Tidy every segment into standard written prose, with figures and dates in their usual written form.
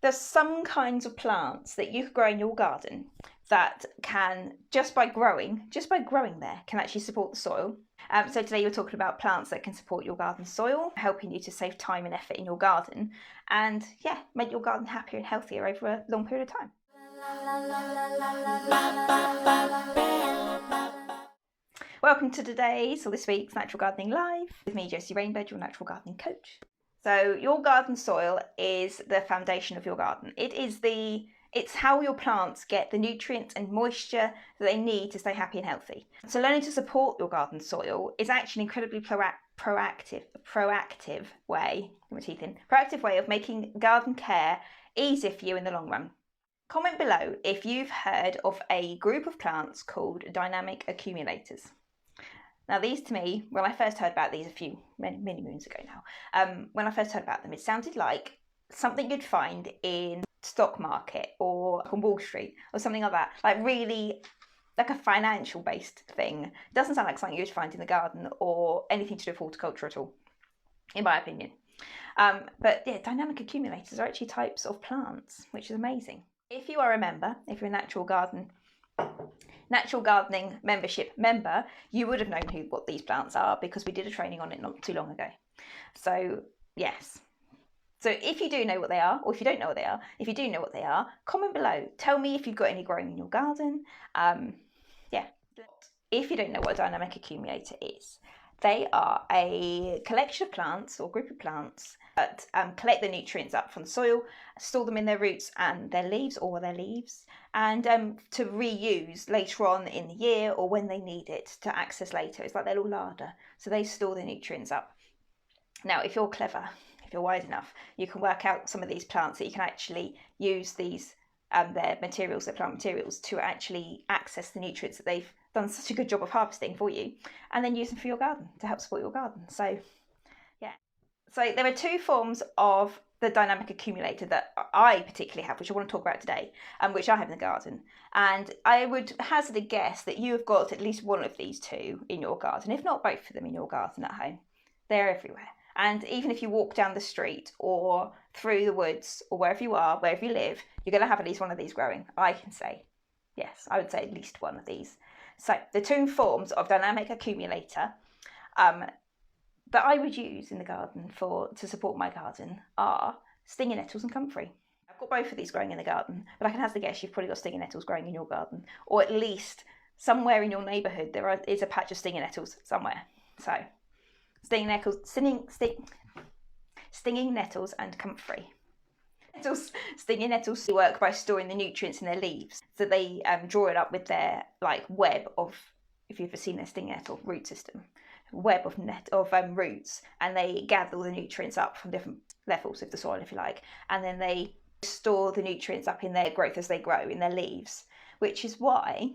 there's some kinds of plants that you could grow in your garden that can, just by growing there, can actually support the soil. So today we're talking about plants that can support your garden soil, helping you to save time and effort in your garden, and yeah, make your garden happier and healthier over a long period of time. Welcome to today's, or this week's, Natural Gardening Live with me, Josie Rainbird, your natural gardening coach. So your garden soil is the foundation of your garden. It's how your plants get the nutrients and moisture that they need to stay happy and healthy. So learning to support your garden soil is actually an incredibly proactive way of making garden care easier for you in the long run. Comment below if you've heard of a group of plants called dynamic accumulators. Now these, to me, when I first heard about these many moons ago now, when I first heard about them, it sounded like something you'd find in stock market or on Wall Street or something like that, like really like a financial based thing. It doesn't sound like something you'd find in the garden or anything to do with horticulture at all, in my opinion. But yeah, dynamic accumulators are actually types of plants, which is amazing. If you are a member, if you're a natural gardening membership member, you would have known what these plants are because we did a training on it not too long ago. So yes. So if you do know what they are, or if you don't know what they are, if you do know what they are, comment below. Tell me if you've got any growing in your garden. If you don't know what a dynamic accumulator is, they are a collection of plants or group of plants that collect the nutrients up from the soil, store them in their roots and their leaves, and to reuse later on in the year or when they need it to access later. It's like their little larder. So they store the nutrients up. Now, if you're clever, if you're wise enough, you can work out some of these plants that you can actually use these their plant materials to actually access the nutrients that they've done such a good job of harvesting for you, and then use them for your garden to help support your garden. So yeah, so there are two forms of the dynamic accumulator that I particularly have, which I want to talk about today, which I have in the garden. And I would hazard a guess that you have got at least one of these two in your garden, if not both of them in your garden at home. They're everywhere. And even if you walk down the street or through the woods or wherever you live, you're going to have at least one of these growing. I can say, yes, I would say at least one of these. So the two forms of dynamic accumulator that I would use in the garden to support my garden are stinging nettles and comfrey. I've got both of these growing in the garden, but I can hazard a guess you've probably got stinging nettles growing in your garden, or at least somewhere in your neighbourhood there is a patch of stinging nettles somewhere. So stinging nettles and comfrey. Stinging nettles work by storing the nutrients in their leaves, so they draw it up with their web of, if you've ever seen their stinging nettle root system, web of roots, and they gather all the nutrients up from different levels of the soil, if you like, and then they store the nutrients up in their growth as they grow in their leaves, which is why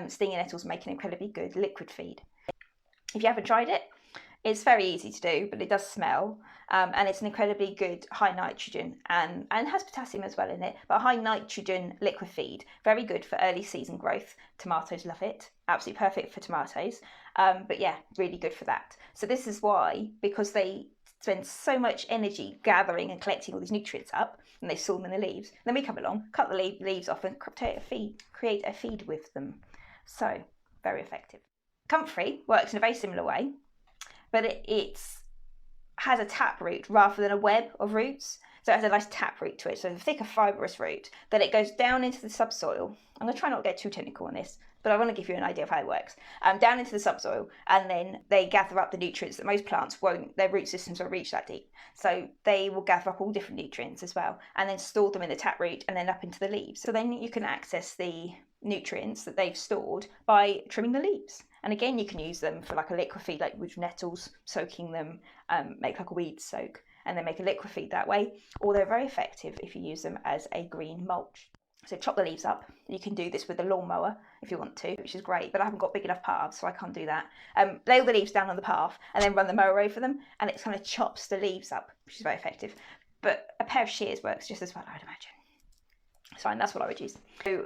stinging nettles make an incredibly good liquid feed. If you haven't tried it, it's very easy to do, but it does smell, and it's an incredibly good high nitrogen and has potassium as well in it, but high nitrogen liquid feed. Very good for early season growth. Tomatoes love it. Absolutely perfect for tomatoes. But yeah, really good for that. So this is why, because they spend so much energy gathering and collecting all these nutrients up, and they store them in the leaves. Then we come along, cut the leaves off and create a feed with them. So very effective. Comfrey works in a very similar way, but it has a tap root rather than a web of roots. So it has a nice tap root to it, so a thicker fibrous root. Then it goes down into the subsoil. I'm going to try not to get too technical on this, but I want to give you an idea of how it works. Down into the subsoil, and then they gather up the nutrients that most plants won't, their root systems won't reach that deep. So they will gather up all different nutrients as well, and then store them in the tap root and then up into the leaves. So then you can access the nutrients that they've stored by trimming the leaves. And again, you can use them for like a liquid feed, like with nettles, soaking them, make like a weed soak, and then make a liquid feed that way. Or they're very effective if you use them as a green mulch. So chop the leaves up. You can do this with a lawnmower if you want to, which is great, but I haven't got big enough paths, so I can't do that. Lay all the leaves down on the path and then run the mower over them, and it kind of chops the leaves up, which is very effective. But a pair of shears works just as well, I'd imagine. It's fine, that's what I would use. So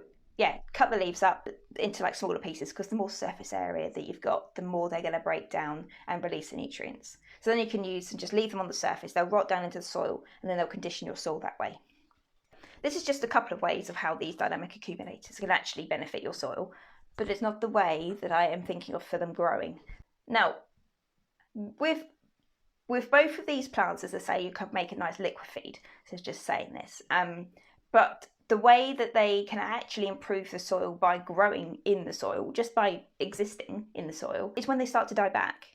cut the leaves up into like smaller pieces, because the more surface area that you've got, the more they're going to break down and release the nutrients. So then you can use and just leave them on the surface. They'll rot down into the soil, and then they'll condition your soil that way. This is just a couple of ways of how these dynamic accumulators can actually benefit your soil, but it's not the way that I am thinking of for them growing. Now, with both of these plants, as I say, you can make a nice liquid feed. So just saying this. But the way that they can actually improve the soil by growing in the soil, just by existing in the soil, is when they start to die back.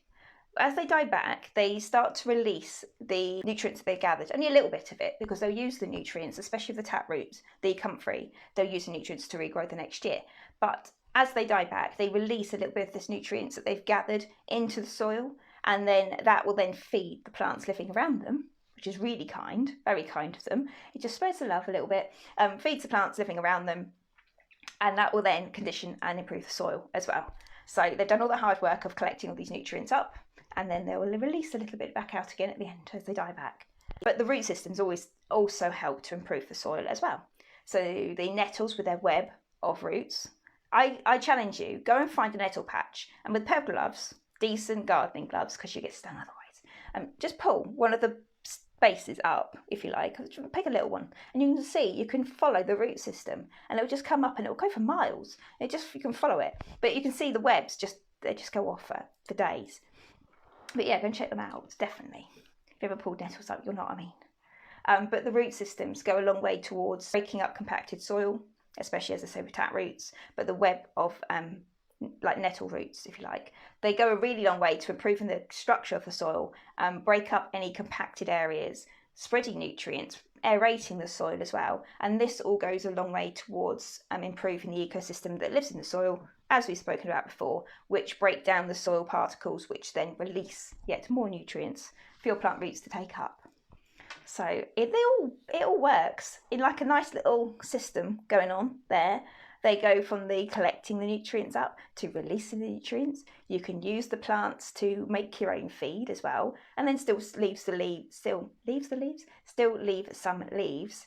As they die back, they start to release the nutrients that they gathered, only a little bit of it, because they'll use the nutrients, especially the taproot, the comfrey, they'll use the nutrients to regrow the next year. But as they die back, they release a little bit of this nutrients that they've gathered into the soil, and then that will then feed the plants living around them, which is really kind, very kind of them. It just spreads the love a little bit, feeds the plants living around them, and that will then condition and improve the soil as well. So they've done all the hard work of collecting all these nutrients up, and then they will release a little bit back out again at the end as they die back. But the root systems always also help to improve the soil as well. So the nettles with their web of roots, I challenge you, go and find a nettle patch, and with pair of gloves, decent gardening gloves, because you get stung otherwise, just pull one of the spaces up, if you like, pick a little one, and you can see, you can follow the root system, and it'll just come up and it'll go for miles. You can follow it, but you can see the webs they just go off for days. But yeah, go and check them out, definitely. If you ever pulled nettles up, you'll know what I mean. But the root systems go a long way towards breaking up compacted soil, especially, as I say, with taproots. But the web of like nettle roots, if you like, they go a really long way to improving the structure of the soil, break up any compacted areas, spreading nutrients, aerating the soil as well. And this all goes a long way towards improving the ecosystem that lives in the soil, as we've spoken about before, which break down the soil particles, which then release yet more nutrients for your plant roots to take up. So it all works in like a nice little system going on there. They go from the collecting the nutrients up to releasing the nutrients. You can use the plants to make your own feed as well, and then still leave some leaves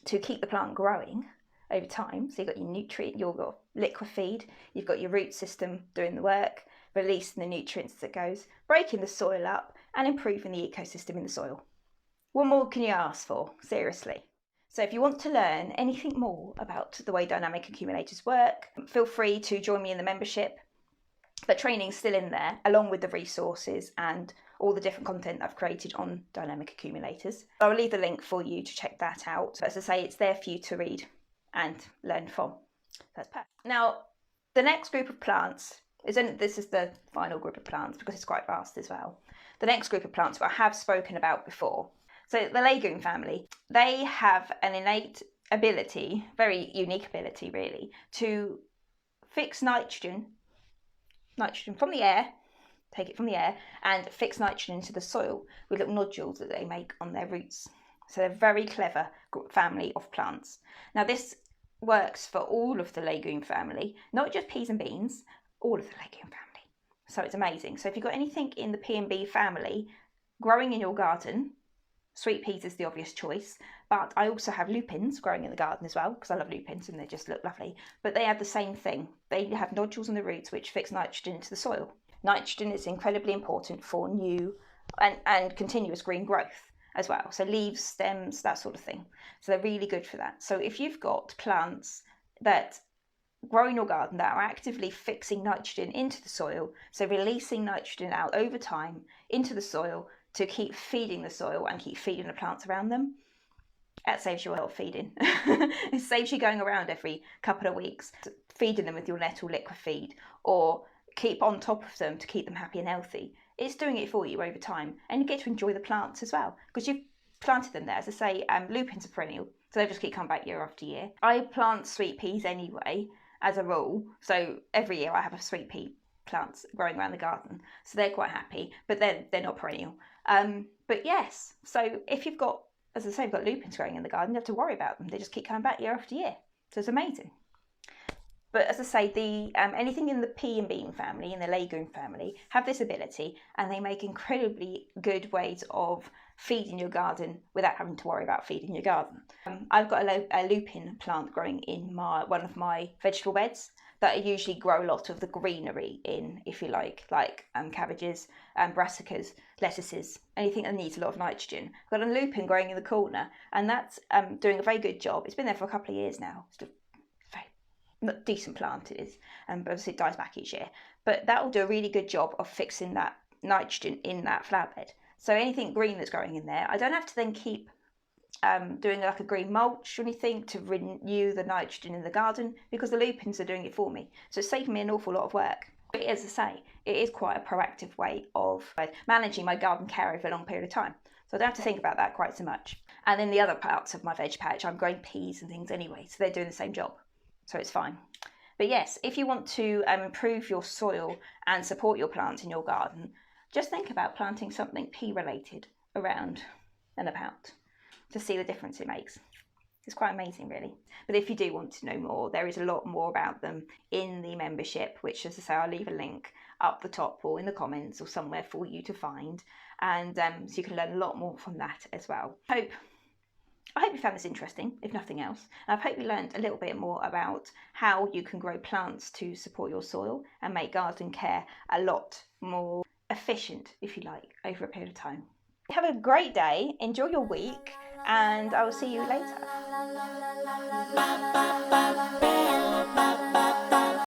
to keep the plant growing over time. So you've got your nutrient, your liquid feed, you've got your root system doing the work, releasing the nutrients that goes, breaking the soil up and improving the ecosystem in the soil. What more can you ask for? Seriously. So if you want to learn anything more about the way dynamic accumulators work, feel free to join me in the membership. The training's still in there, along with the resources and all the different content I've created on dynamic accumulators. I'll leave the link for you to check that out. As I say, it's there for you to read and learn from. That's perfect. Now, the next group of plants, this is the final group of plants because it's quite vast as well. The next group of plants I have spoken about before. So the Legume family, they have an innate ability, very unique ability really, to fix nitrogen from the air, take it from the air, and fix nitrogen into the soil with little nodules that they make on their roots. So they're a very clever family of plants. Now this works for all of the Legume family, not just peas and beans, all of the Legume family. So it's amazing. So if you've got anything in the pea and bee family growing in your garden, sweet peas is the obvious choice, but I also have lupines growing in the garden as well, because I love lupines and they just look lovely. But they have the same thing. They have nodules on the roots which fix nitrogen into the soil. Nitrogen is incredibly important for new and continuous green growth as well. So leaves, stems, that sort of thing. So they're really good for that. So if you've got plants that grow in your garden that are actively fixing nitrogen into the soil, so releasing nitrogen out over time into the soil, to keep feeding the soil and keep feeding the plants around them, that saves you a lot of feeding. It saves you going around every couple of weeks, feeding them with your nettle liquid feed, or keep on top of them to keep them happy and healthy. It's doing it for you over time, and you get to enjoy the plants as well, because you've planted them there. As I say, lupines are perennial, so they just keep coming back year after year. I plant sweet peas anyway, as a rule, so every year I have a sweet pea plants growing around the garden, so they're quite happy, but they're not perennial. But yes, so if you've got, as I say, you've got lupines growing in the garden, you don't have to worry about them. They just keep coming back year after year. So it's amazing. But as I say, anything in the pea and bean family, in the legume family, have this ability, and they make incredibly good ways of feeding your garden without having to worry about feeding your garden. I've got a lupine plant growing in one of my vegetable beds that I usually grow a lot of the greenery in, if you like cabbages, brassicas, lettuces, anything that needs a lot of nitrogen. I've got a lupine growing in the corner, and that's doing a very good job. It's been there for a couple of years now. It's a very decent plant it is, but obviously it dies back each year. But that will do a really good job of fixing that nitrogen in that flower bed. So anything green that's growing in there, I don't have to then keep doing like a green mulch or anything to renew the nitrogen in the garden, because the lupines are doing it for me. So it's saving me an awful lot of work. But as I say, it is quite a proactive way of managing my garden care over a long period of time. So I don't have to think about that quite so much. And then the other parts of my veg patch, I'm growing peas and things anyway, so they're doing the same job. So it's fine. But yes, if you want to improve your soil and support your plants in your garden, just think about planting something pea related around and about to see the difference it makes. It's quite amazing, really. But if you do want to know more, there is a lot more about them in the membership, which, as I say, I'll leave a link up the top or in the comments or somewhere for you to find. And so you can learn a lot more from that as well. I hope you found this interesting, if nothing else. And I hope you learned a little bit more about how you can grow plants to support your soil and make garden care a lot more efficient, if you like, over a period of time. Have a great day, enjoy your week, and I will see you later.